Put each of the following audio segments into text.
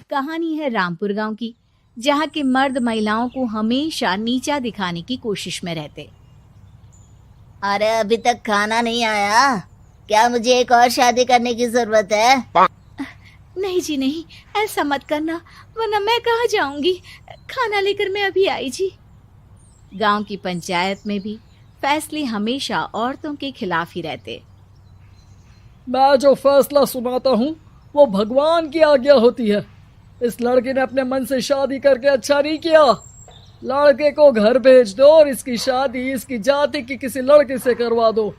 कहानी है रामपुर गांव की, जहां के मर्द महिलाओं को हमेशा नीचा दिखाने की कोशिश में रहते। अरे अभी तक खाना नहीं आया, क्या मुझे एक और शादी करने की जरूरत है? नहीं जी नहीं, ऐसा मत करना, वरना मैं कहाँ जाऊंगी। खाना लेकर मैं अभी आई जी। गांव की पंचायत में भी फैसले हमेशा औरतों के खिलाफ ही रहते। मैं जो फैसला सुनाता हूँ वो भगवान की आज्ञा होती है। इस लड़के ने अपने मन से शादी करके अच्छा नहीं किया। लड़के को घर भेज दो और इसकी शादी इसकी जाति की किसी लड़के से करवा दो,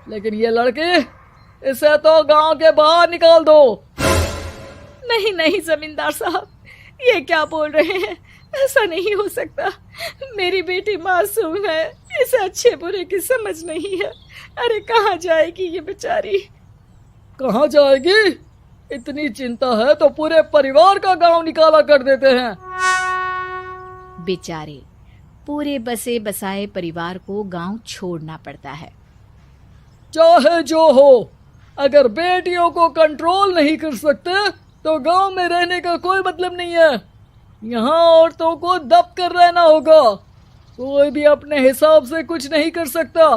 लेकिन ये लड़की, इसे तो गांव के बाहर निकाल दो। नहीं नहीं जमींदार साहब, ये क्या बोल रहे हैं? ऐसा नहीं हो सकता। मेरी बेटी मासूम है, इसे अच्छे बुरे की समझ नहीं है। अरे कहाँ जाएगी ये बेचारी? कहाँ जाएगी? इतनी चिंता है तो पूरे परिवार का गांव निकाला कर देते हैं। बेचारे पूरे बसे बसाए परिवार को गांव छोड़ना पड़ता है। चाहे जो हो, अगर बेटियों को कंट्रोल नहीं कर सकते तो गांव में रहने का कोई मतलब नहीं है। यहाँ औरतों को दब कर रहना होगा। कोई भी अपने हिसाब से कुछ नहीं कर सकता,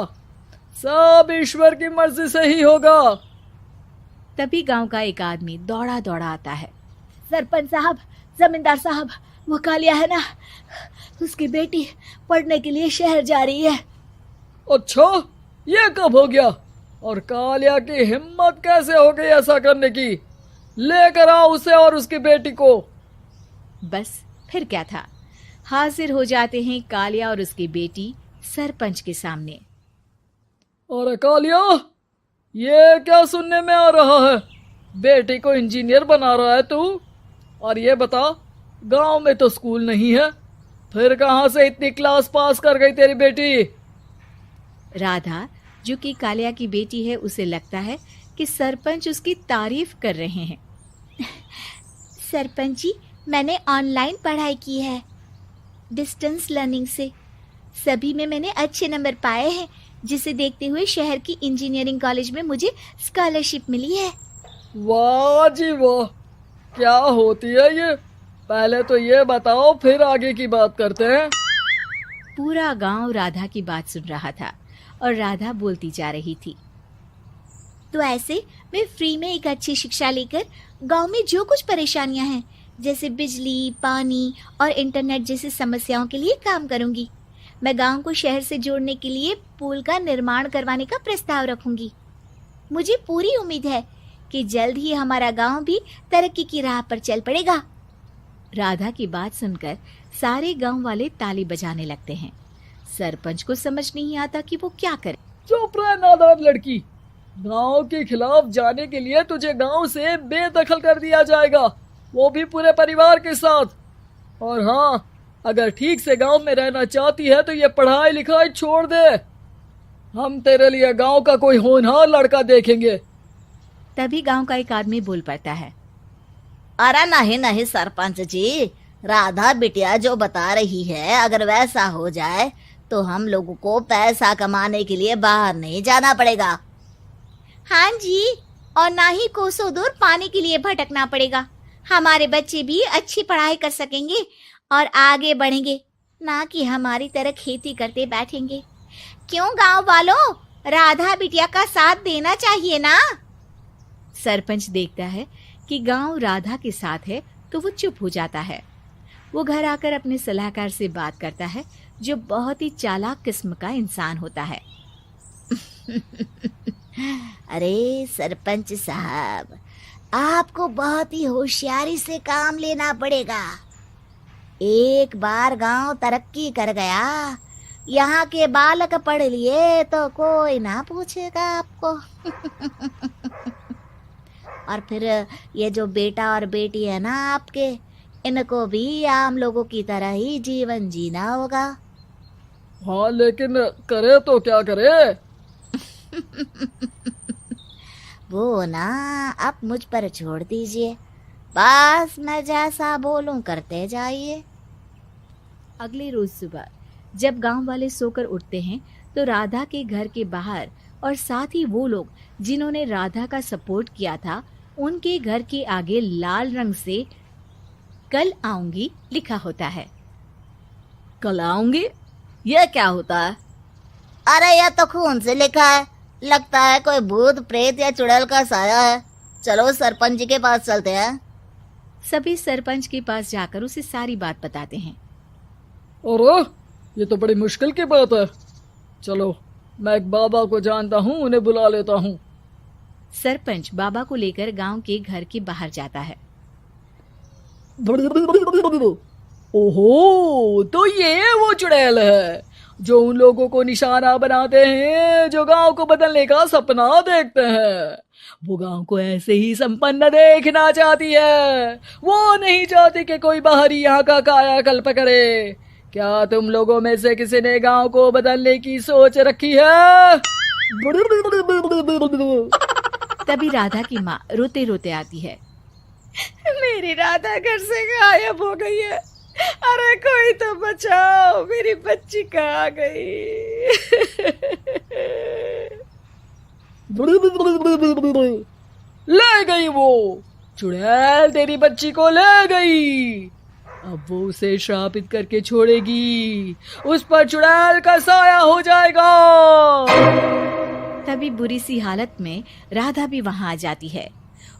सब ईश्वर की मर्जी से ही होगा। तभी गांव का एक आदमी दौड़ा दौड़ा आता है। सरपंच साहब, जमींदार साहब, वो कालिया है ना, उसकी बेटी पढ़ने के लिए शहर जा रही है। अच्छा, ये कब हो गया? और कालिया की हिम्मत कैसे हो गई ऐसा करने की? लेकर आओ उसे और उसकी बेटी को। बस फिर क्या था, हाजिर हो जाते हैं कालिया और उसकी बेटी सरपंच के सामने। अरे कालिया, ये क्या सुनने में आ रहा है? बेटी को इंजीनियर बना रहा है तू? और ये बता, गांव में तो स्कूल नहीं है, फिर कहां से इतनी क्लास पास कर गई तेरी बेटी? राधा, जो कि कालिया की बेटी है, उसे लगता है कि सरपंच उसकी तारीफ कर रहे हैं। सरपंच जी, मैंने ऑनलाइन पढ़ाई की है, डिस्टेंस लर्निंग से। सभी में मैंने अच्छे नंबर पाए हैं, जिसे देखते हुए शहर की इंजीनियरिंग कॉलेज में मुझे स्कॉलरशिप मिली है। वाह जी वाह, क्या होती है ये? पहले तो ये बताओ, फिर आगे की बात करते हैं। पूरा गांव राधा की बात सुन रहा था और राधा बोलती जा रही थी। तो ऐसे मैं फ्री में एक अच्छी शिक्षा लेकर गांव में जो कुछ परेशानियां हैं, जैसे बिजली, पानी और इंटरनेट जैसी समस्याओं के लिए काम करूंगी। मैं गांव को शहर से जोड़ने के लिए पुल का निर्माण करवाने का प्रस्ताव रखूंगी। मुझे पूरी उम्मीद है कि जल्द ही हमारा गांव भी तरक्की की राह पर चल पड़ेगा। राधा की बात सुनकर सारे गांव वाले ताली बजाने लगते हैं। सरपंच को समझ नहीं आता कि वो क्या करे। चुप रह नादान लड़की, गांव के खिलाफ जाने के लिए तुझे गांव से बेदखल कर दिया जाएगा, वो भी पूरे परिवार के साथ। और हाँ, अगर ठीक से गांव में रहना चाहती है तो ये पढ़ाई लिखाई छोड़ दे। हम तेरे लिए गांव का कोई होनहार लड़का देखेंगे। तभी गांव का एक आदमी बोल पड़ता है। अरे नहीं नहीं सरपंच जी, राधा बिटिया जो बता रही है, अगर वैसा हो जाए तो हम लोगों को पैसा कमाने के लिए बाहर नहीं जाना पड़ेगा। हाँ जी, और ना ही कोसों दूर पानी के लिए भटकना पड़ेगा। हमारे बच्चे भी अच्छी पढ़ाई कर सकेंगे और आगे बढ़ेंगे, ना कि हमारी तरह खेती करते बैठेंगे। क्यों गांव वालों, राधा बिटिया का साथ देना चाहिए ना। सरपंच देखता है कि गांव राधा के साथ है तो वो चुप हो जाता है। वो घर आकर अपने सलाहकार से बात करता है, जो बहुत ही चालाक किस्म का इंसान होता है। अरे सरपंच साहब, आपको बहुत ही होशियारी से काम लेना पड़ेगा। एक बार गांव तरक्की कर गया, यहाँ के बालक पढ़ लिए तो कोई ना पूछेगा आपको। और फिर ये जो बेटा और बेटी है ना आपके, इनको भी आम लोगों की तरह ही जीवन जीना होगा। हाँ, लेकिन करे तो क्या करे? वो ना आप मुझ पर छोड़ दीजिए, बस मैं जैसा बोलूं करते जाइए। अगले रोज सुबह जब गांव वाले सोकर उठते हैं तो राधा के घर के बाहर और साथ ही वो लोग जिन्होंने राधा का सपोर्ट किया था, उनके घर के आगे लाल रंग से कल आऊंगी लिखा होता है। कल आऊंगी, यह क्या होता है? अरे यह तो खून से लिखा है, लगता है कोई भूत प्रेत या चुड़ैल का साया है। चलो सरपंच जी के पास चलते हैं। सभी सरपंच के पास जाकर उसे सारी बात बताते हैं। अरे ये तो बड़ी मुश्किल की बात है। चलो मैं एक बाबा को जानता हूँ, उन्हें बुला लेता हूँ। सरपंच बाबा को लेकर गांव के घर के बाहर जाता है। ओहो, तो ये वो चुड़ैल है जो उन लोगों को निशाना बनाते हैं जो गांव को बदलने का सपना देखते हैं। वो गांव को ऐसे ही संपन्न देखना चाहती है। वो नहीं चाहती कि कोई बाहरी यहाँ का कायाकल्प करे। क्या तुम लोगों में से किसी ने गांव को बदलने की सोच रखी है? तभी राधा की माँ रोते रोते आती है। मेरी राधा घर से गायब हो गई है। अरे कोई तो बचाओ, मेरी बच्ची कहाँ गई? ले गई वो चुड़ैल, तेरी बच्ची को ले गई। अब वो उसे श्रापित करके छोड़ेगी, उस पर चुड़ैल का साया हो जाएगा। तभी बुरी सी हालत में राधा भी वहां आ जाती है।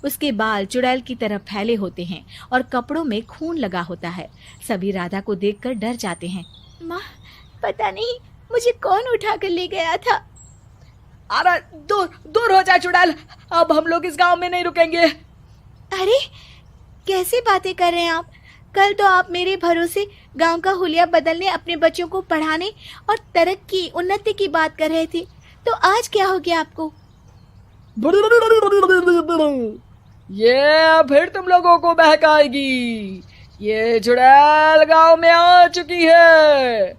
उसके बाल चुड़ैल की तरह फैले होते हैं और कपड़ों में खून लगा होता है। सभी राधा को देखकर डर जाते हैं। माँ, पता नहीं मुझे कौन उठा कर ले गया था। अरे दूर दूर हो जा चुड़ैल, अब हम लोग इस गांव में नहीं रुकेंगे। अरे कैसे बातें कर रहे हैं आप? कल तो आप मेरे भरोसे गांव का हुलिया बदलने, अपने बच्चों को पढ़ाने और तरक्की उन्नति की बात कर रहे थे, तो आज क्या हो गया आपको? ये फिर तुम लोगों को बहकाएगी। ये चुड़ैल गांव में आ चुकी है,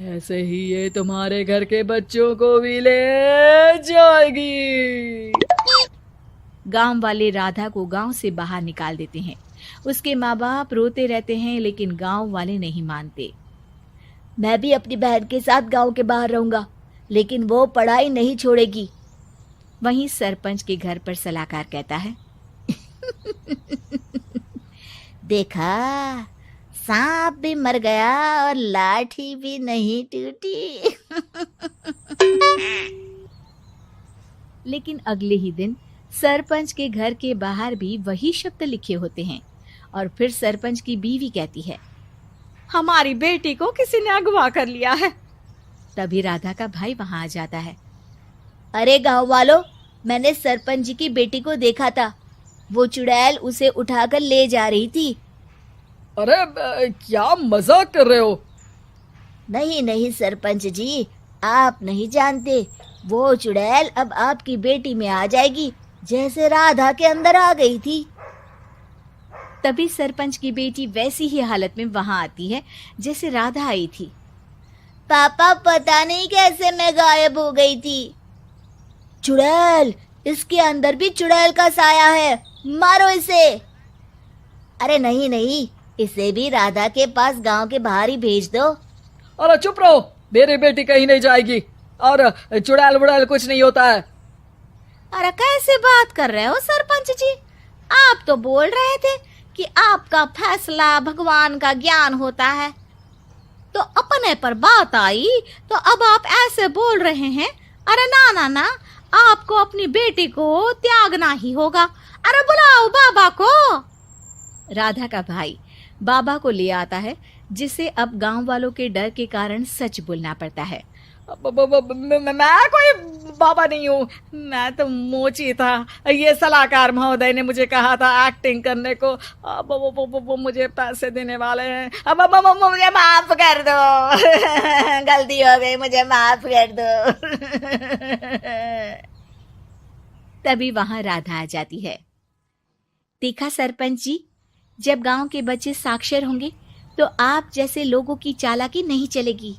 ऐसे ही ये तुम्हारे घर के बच्चों को भी ले जाएगी। गांव वाले राधा को गांव से बाहर निकाल देते हैं। उसके माँ बाप रोते रहते हैं, लेकिन गांव वाले नहीं मानते। मैं भी अपनी बहन के साथ गांव के बाहर रहूंगा, लेकिन वो पढ़ाई नहीं छोड़ेगी। वहीं सरपंच के घर पर सलाहकार कहता है। देखा, सांप भी मर गया और लाठी भी नहीं टूटी। लेकिन अगले ही दिन सरपंच के घर के बाहर भी वही शब्द लिखे होते हैं और फिर सरपंच की बीवी कहती है, हमारी बेटी को किसी ने अगवा कर लिया है। तभी राधा का भाई वहां आ जाता है। अरे गांव वालों, मैंने सरपंच जी की बेटी को देखा था। वो चुड़ैल उसे उठाकर ले जा रही थी। अरे क्या मजाक कर रहे हो? नहीं नहीं सरपंच जी, आप नहीं जानते। वो चुड़ैल अब आपकी बेटी में आ जाएगी, जैसे राधा के अंदर आ गई थी। तभी सरपंच की बेटी वैसी ही हालत में वहां आती है जैसे राधा आई थी। पापा, पता नहीं कैसे मैं गायब हो गई थी। चुड़ैल, इसके अंदर भी चुड़ैल का साया है, मारो इसे। अरे नहीं नहीं, इसे भी राधा के पास गांव के बाहर ही भेज दो। अरे चुप रहो, मेरी बेटी कहीं नहीं जाएगी और चुड़ैल वुड़ैल कुछ नहीं होता है। अरे कैसे बात कर रहे हो सरपंच जी? आप तो बोल रहे थे कि आपका फैसला भगवान का ज्ञान होता है, तो अपने पर बात आई तो अब आप ऐसे बोल रहे हैं। अरे ना ना ना, आपको अपनी बेटी को त्यागना ही होगा। अरे बुलाओ बाबा को। राधा का भाई बाबा को ले आता है, जिसे अब गांव वालों के डर के कारण सच बोलना पड़ता है। मैं कोई बाबा नहीं हूँ, मैं तो मोची था। ये सलाहकार महोदय ने मुझे कहा था एक्टिंग करने को। अब वो मुझे पैसे देने वाले हैं। अब मुझे माफ कर दो। गलती हो गई, मुझे माफ कर दो। तभी वहां राधा आ जाती है। देखा सरपंच जी, जब गांव के बच्चे साक्षर होंगे तो आप जैसे लोगों की चालाकी नहीं चलेगी।